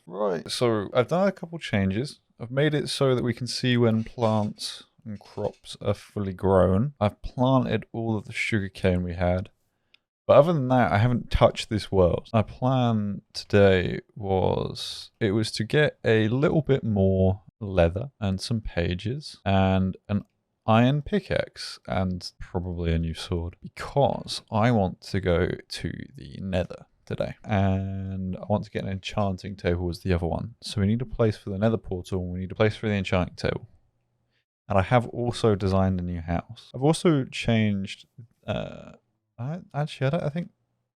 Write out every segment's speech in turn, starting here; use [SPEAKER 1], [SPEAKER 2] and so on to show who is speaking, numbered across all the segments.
[SPEAKER 1] Right, so I've done a couple changes. I've made it so that we can see when plants and crops are fully grown. I've planted all of the sugarcane we had. But other than that, I haven't touched this world. My plan today was to get a little bit more leather and some pages and an iron pickaxe and probably a new sword because I want to go to the nether today and I want to get an enchanting table as the other one. So we need a place for the nether portal and we need a place for the enchanting table. And I have also designed a new house. I've also changed I think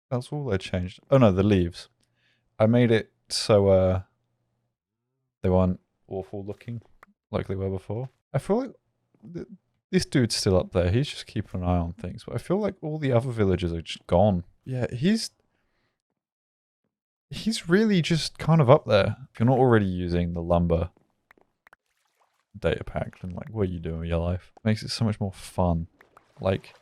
[SPEAKER 1] that's all I changed. Oh no, the leaves. I made it so they weren't awful looking like they were before. I feel like this dude's still up there. He's just keeping an eye on things. But I feel like all the other villagers are just gone. Yeah, he's really just kind of up there. If you're not already using the lumber data pack, then like, what are you doing with your life? It makes it so much more fun. Like,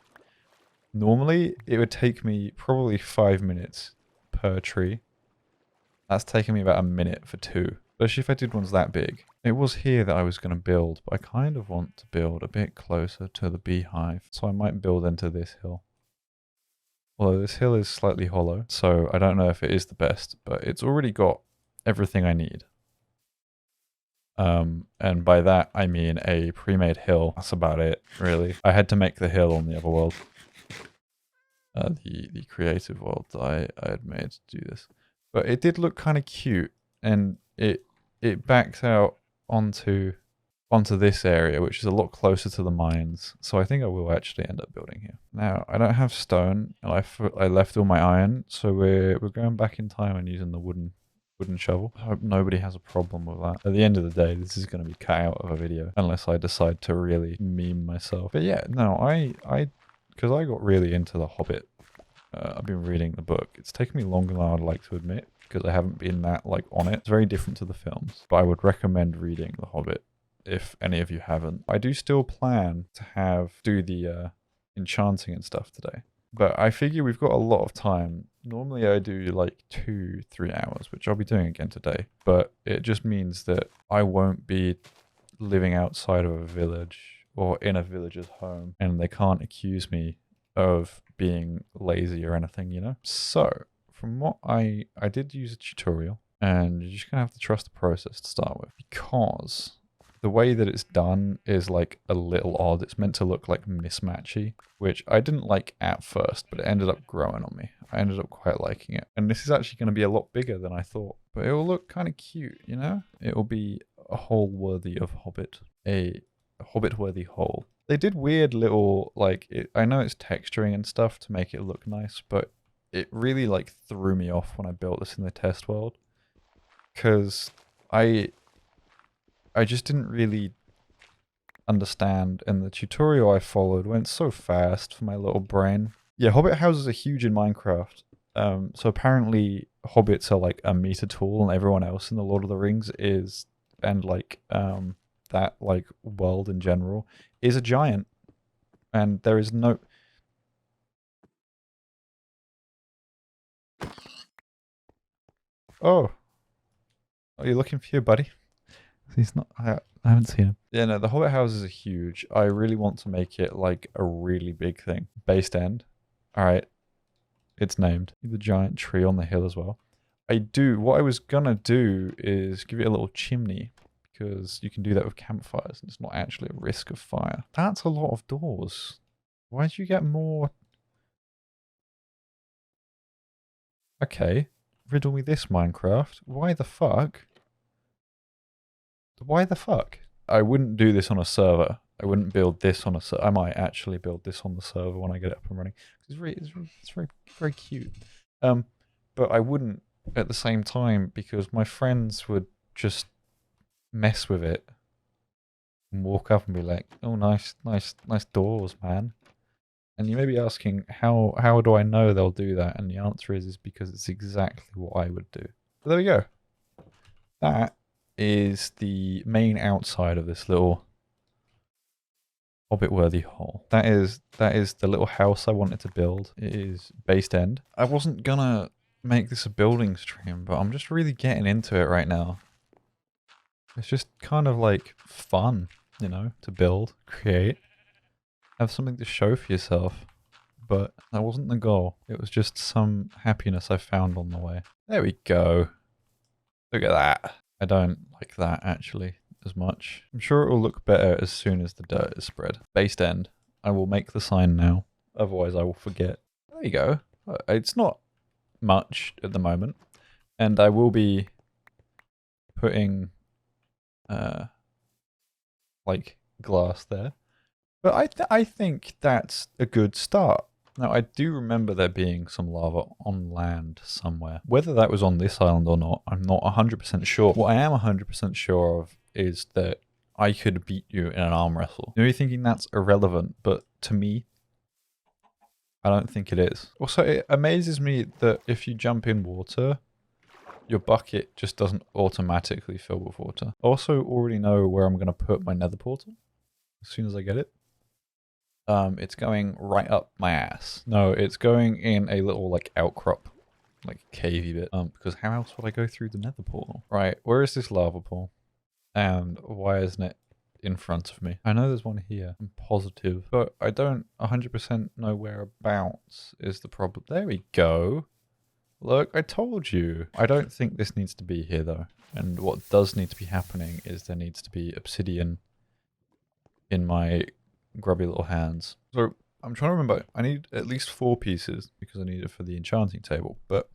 [SPEAKER 1] normally it would take me probably 5 minutes per tree. That's taken me about a minute for 2. Especially if I did ones that big. It was here that I was going to build, but I kind of want to build a bit closer to the beehive. So I might build into this hill. Although this hill is slightly hollow, so I don't know if it is the best, but it's already got everything I need. And by that I mean a pre-made hill. That's about it, really. I had to make the hill on the other world. The creative world that I had made to do this. But it did look kind of cute, and it backs out onto this area, which is a lot closer to the mines. So I think I will actually end up building here. Now, I don't have stone, and I left all my iron, so we're going back in time and using the wooden shovel. I hope nobody has a problem with that. At the end of the day, this is going to be cut out of a video, unless I decide to really meme myself. But yeah, no, because I got really into The Hobbit. I've been reading the book. It's taken me longer than I'd like to admit, because I haven't been that, like, on it. It's very different to the films. But I would recommend reading The Hobbit, if any of you haven't. I do still plan to do the enchanting and stuff today. But I figure we've got a lot of time. Normally I do like 2-3 hours, which I'll be doing again today. But it just means that I won't be living outside of a village or in a villager's home, and they can't accuse me of being lazy or anything, you know? So, from what I did use a tutorial, and you're just gonna have to trust the process to start with, because the way that it's done is like a little odd. It's meant to look like mismatchy, which I didn't like at first, but it ended up growing on me. I ended up quite liking it. And this is actually going to be a lot bigger than I thought, but it will look kind of cute, you know? It will be a hole worthy of Hobbit, a Hobbit worthy hole. They did weird little, like, I know it's texturing and stuff to make it look nice, but it really like threw me off when I built this in the test world, because I just didn't really understand, and the tutorial I followed went so fast for my little brain. Yeah, Hobbit houses are huge in Minecraft. So apparently hobbits are like a meter tall, and everyone else in the Lord of the Rings is, and like that like world in general is a giant, and there is no. Oh, are you looking for your buddy? He's not. I haven't seen him. Yeah, no, the Hobbit houses are huge. I really want to make it like a really big thing. Basedend. All right, it's named. The giant tree on the hill as well. What I was gonna do is give it a little chimney, because you can do that with campfires and it's not actually a risk of fire. That's a lot of doors. Why'd you get more? Okay, riddle me this, Minecraft. Why the fuck? Why the fuck? I wouldn't do this on a server. I wouldn't build this on a server. I might actually build this on the server when I get it up and running. It's very, very cute. But I wouldn't at the same time, because my friends would just mess with it and walk up and be like, "Oh, nice doors, man." And you may be asking, how do I know they'll do that? And the answer is because it's exactly what I would do. But there we go. That is the main outside of this little Hobbit-worthy hole. That is the little house I wanted to build. It is Basedend. I wasn't gonna make this a building stream, but I'm just really getting into it right now. It's just kind of like fun, you know, to build, create, have something to show for yourself. But that wasn't the goal. It was just some happiness I found on the way. There we go. Look at that. I don't like that actually as much. I'm sure it will look better as soon as the dirt is spread. Basedend. I will make the sign now. Otherwise I will forget. There you go. It's not much at the moment. And I will be putting like glass there. But I think that's a good start. Now, I do remember there being some lava on land somewhere. Whether that was on this island or not, I'm not 100% sure. What I am 100% sure of is that I could beat you in an arm wrestle. You're thinking that's irrelevant, but to me, I don't think it is. Also, it amazes me that if you jump in water, your bucket just doesn't automatically fill with water. I also already know where I'm going to put my nether portal as soon as I get it. It's going right up my ass. No, it's going in a little like outcrop, like cavey bit. Because how else would I go through the nether portal? Right, where is this lava pool? And why isn't it in front of me? I know there's one here, I'm positive, but I don't 100% know whereabouts is the problem. There we go. Look, I told you. I don't think this needs to be here though. And what does need to be happening is there needs to be obsidian in my grubby little hands. So I'm trying to remember, I need at least 4 pieces because I need it for the enchanting table, but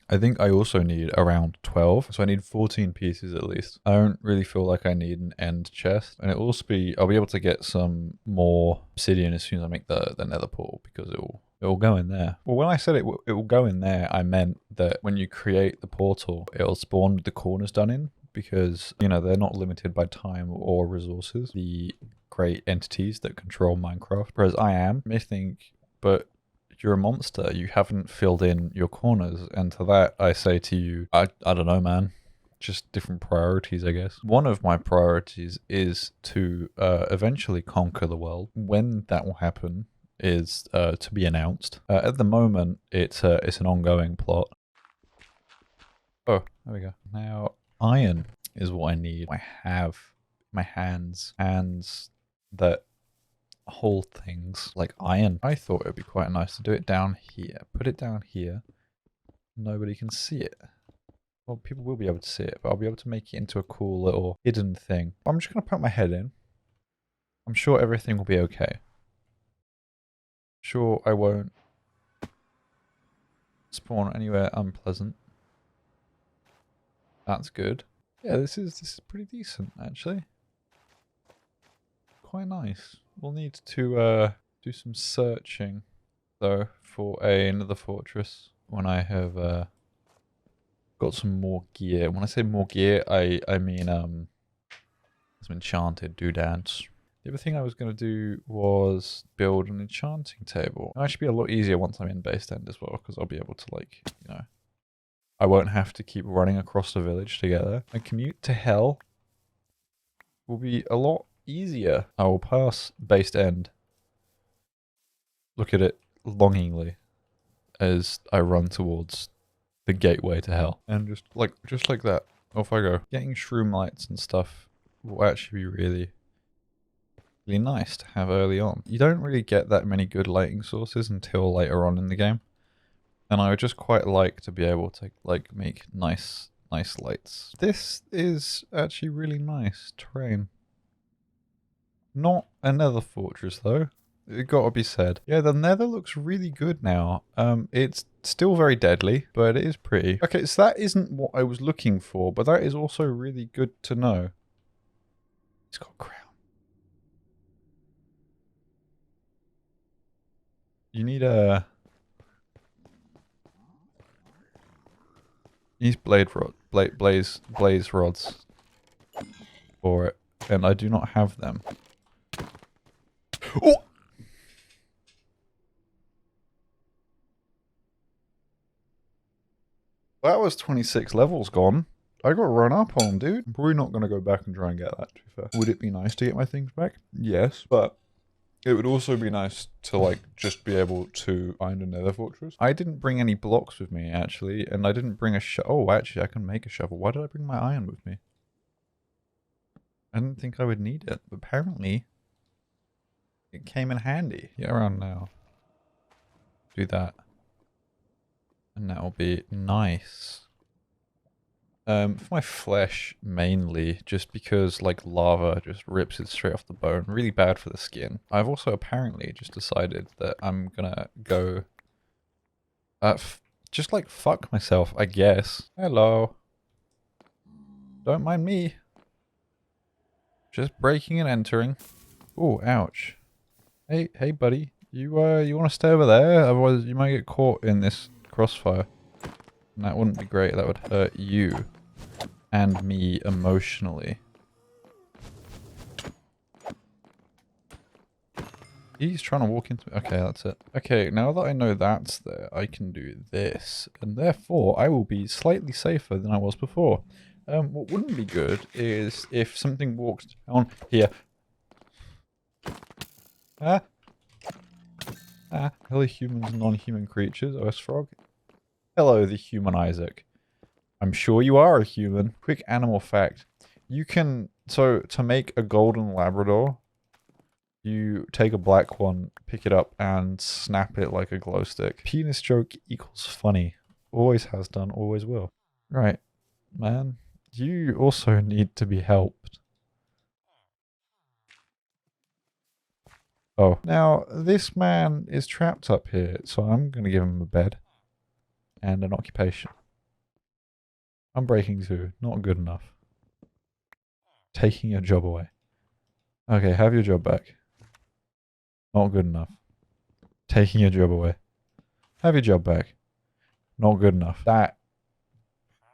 [SPEAKER 1] I think I also need around 12, so I need 14 pieces at least. I don't really feel like I need an end chest, and it'll also be, I'll be able to get some more obsidian as soon as I make the nether portal because it'll go in there. Well, when I said it will go in there, I meant that when you create the portal, it'll spawn with the corners done in because, you know, they're not limited by time or resources. The great entities that control Minecraft, whereas I think, but you're a monster, you haven't filled in your corners, and to that I say to you, I don't know, man, just different priorities, I guess. One of my priorities is to eventually conquer the world. When that will happen is to be announced. At the moment, it's an ongoing plot. Oh, there we go. Now, iron is what I need. I have my hands that hold things like iron. I thought it would be quite nice to do it down here. Put it down here. Nobody can see it. Well, people will be able to see it, but I'll be able to make it into a cool little hidden thing. I'm just going to put my head in. I'm sure everything will be okay. Sure, I won't spawn anywhere unpleasant. That's good. Yeah, this is pretty decent, actually. Quite nice. We'll need to do some searching, though, for another fortress when I have got some more gear. When I say more gear, I mean some enchanted doodads. The other thing I was going to do was build an enchanting table. It should be a lot easier once I'm in Basedend as well, because I'll be able to, like, you know, I won't have to keep running across the village together. My commute to hell will be a lot easier. I will pass Basedend. Look at it longingly as I run towards the gateway to hell. And just like that, off I go. Getting shroom lights and stuff will actually be really nice to have early on. You don't really get that many good lighting sources until later on in the game. And I would just quite like to be able to like make nice lights. This is actually really nice terrain. Not a nether fortress though. It gotta be said. Yeah, the nether looks really good now. It's still very deadly, but it is pretty. Okay, so that isn't what I was looking for, but that is also really good to know. It's got a crown. You need a... These blaze rods for it, and I do not have them. Oh! That was 26 levels gone. I got run up on, dude. I'm probably not going to go back and try and get that, to be fair. Would it be nice to get my things back? Yes, but It would also be nice to, like, just be able to find a nether fortress. I didn't bring any blocks with me, actually, and I didn't bring a oh, actually, I can make a shovel. Why did I bring my iron with me? I didn't think I would need it, but apparently it came in handy. Get around now. Do that. And that'll be nice. For my flesh, mainly, just because, like, lava just rips it straight off the bone. Really bad for the skin. I've also apparently just decided that I'm gonna go... just, like, fuck myself, I guess. Hello. Don't mind me. Just breaking and entering. Oh, ouch. Hey, buddy. You want to stay over there? Otherwise, you might get caught in this crossfire. And that wouldn't be great. That would hurt you. And me emotionally. He's trying to walk into... Okay, that's it. Okay, now that I know that's there, I can do this. And therefore, I will be slightly safer than I was before. What wouldn't be good is if something walked on here. Ah. Hello humans and non-human creatures, OS Frog. Hello, the human Isaac. I'm sure you are a human. Quick animal fact. You can... So, to make a golden Labrador, you take a black one, pick it up, and snap it like a glow stick. Penis joke equals funny. Always has done, always will. Right, man. You also need to be helped. Oh. Now, this man is trapped up here, so I'm going to give him a bed. And an occupation. I'm breaking too. Not good enough. Taking your job away. Okay, have your job back. Not good enough. Taking your job away. Have your job back. Not good enough. That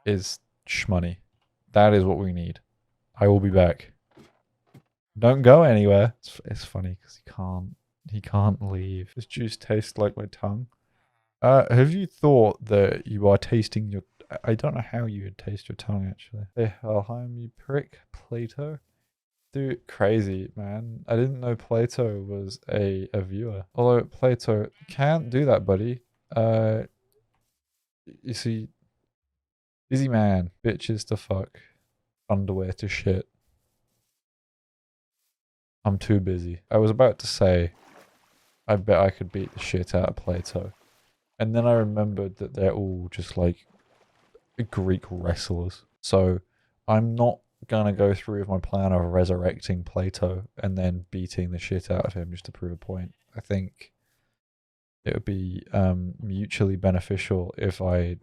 [SPEAKER 1] is shmoney. That is what we need. I will be back. Don't go anywhere. It's funny because he can't leave. This juice tastes like my tongue. Have you thought that you are tasting your... I don't know how you would taste your tongue, actually. Hey, hi, you prick. Plato? Dude, crazy, man. I didn't know Plato was a viewer. Although, Plato, can't do that, buddy. You see... Busy man. Bitches to fuck. Underwear to shit. I'm too busy. I was about to say, I bet I could beat the shit out of Plato. And then I remembered that they're all just like Greek wrestlers. So I'm not gonna go through with my plan of resurrecting Plato and then beating the shit out of him just to prove a point. I think it would be mutually beneficial if I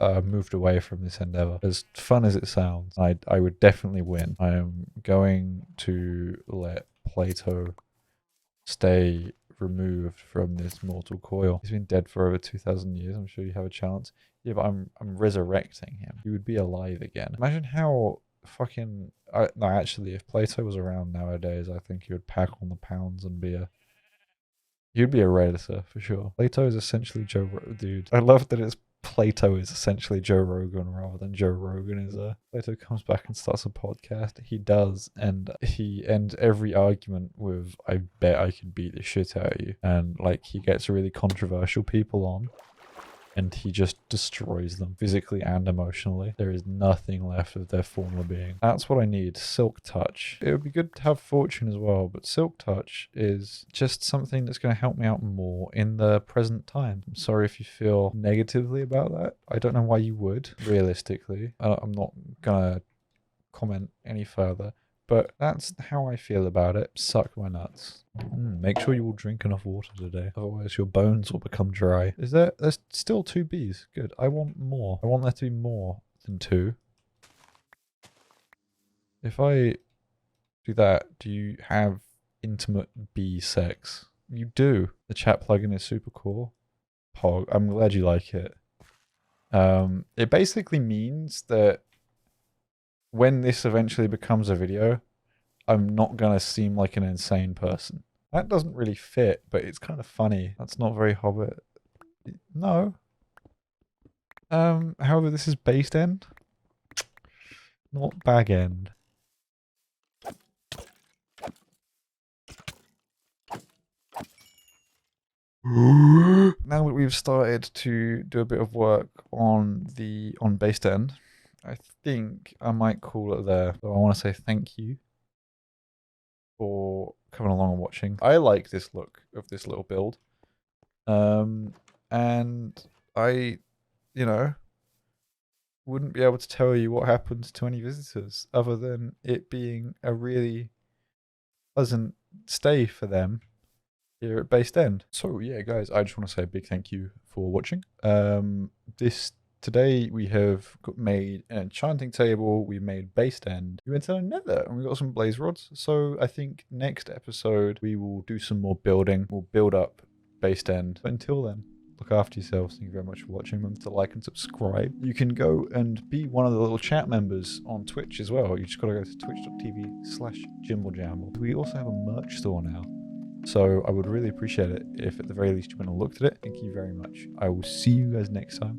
[SPEAKER 1] moved away from this endeavor. As fun as it sounds, I would definitely win. I am going to let Plato stay removed from this mortal coil. He's been dead for over 2,000 years. I'm sure you have a chance. Yeah, but I'm resurrecting him. He would be alive again. Imagine how fucking... no, actually, if Plato was around nowadays, I think he would pack on the pounds and be a... He'd be a redditor, for sure. Plato is essentially Joe... Dude, I love that it's Plato is essentially Joe Rogan rather than Joe Rogan is a... Plato comes back and starts a podcast. He does, and he ends every argument with, I bet I could beat the shit out of you. And, like, he gets really controversial people on, and he just destroys them physically and emotionally. There is nothing left of their former being. That's what I need. Silk Touch. It would be good to have Fortune as well, but Silk Touch is just something that's going to help me out more in the present time. I'm sorry if you feel negatively about that. I don't know why you would, realistically. I'm not going to comment any further. But that's how I feel about it. Suck my nuts. Make sure you all drink enough water today. Otherwise your bones will become dry. There's still 2 bees. Good. I want more. I want there to be more than 2. If I do that, do you have intimate bee sex? You do. The chat plugin is super cool. Pog. I'm glad you like it. It basically means that when this eventually becomes a video, I'm not gonna seem like an insane person. That doesn't really fit, but it's kind of funny. That's not very Hobbit. No. However, this is Basedend, not Bagend. Now that we've started to do a bit of work on Basedend, I think I might call it there. So I want to say thank you for coming along and watching. I like this look of this little build. And I, you know, wouldn't be able to tell you what happens to any visitors other than it being a really pleasant stay for them here at Basedend. So yeah, guys, I just want to say a big thank you for watching. Today we have made an enchanting table, we made Basedend, we went to the nether and we got some blaze rods. So I think next episode we will do some more building. We'll build up Basedend. But until then, look after yourselves. Thank you very much for watching. Remember to like and subscribe. You can go and be one of the little chat members on Twitch as well. You just got to go to twitch.tv/JimbleJamble. We also have a merch store now. So I would really appreciate it if at the very least you went and looked at it. Thank you very much. I will see you guys next time.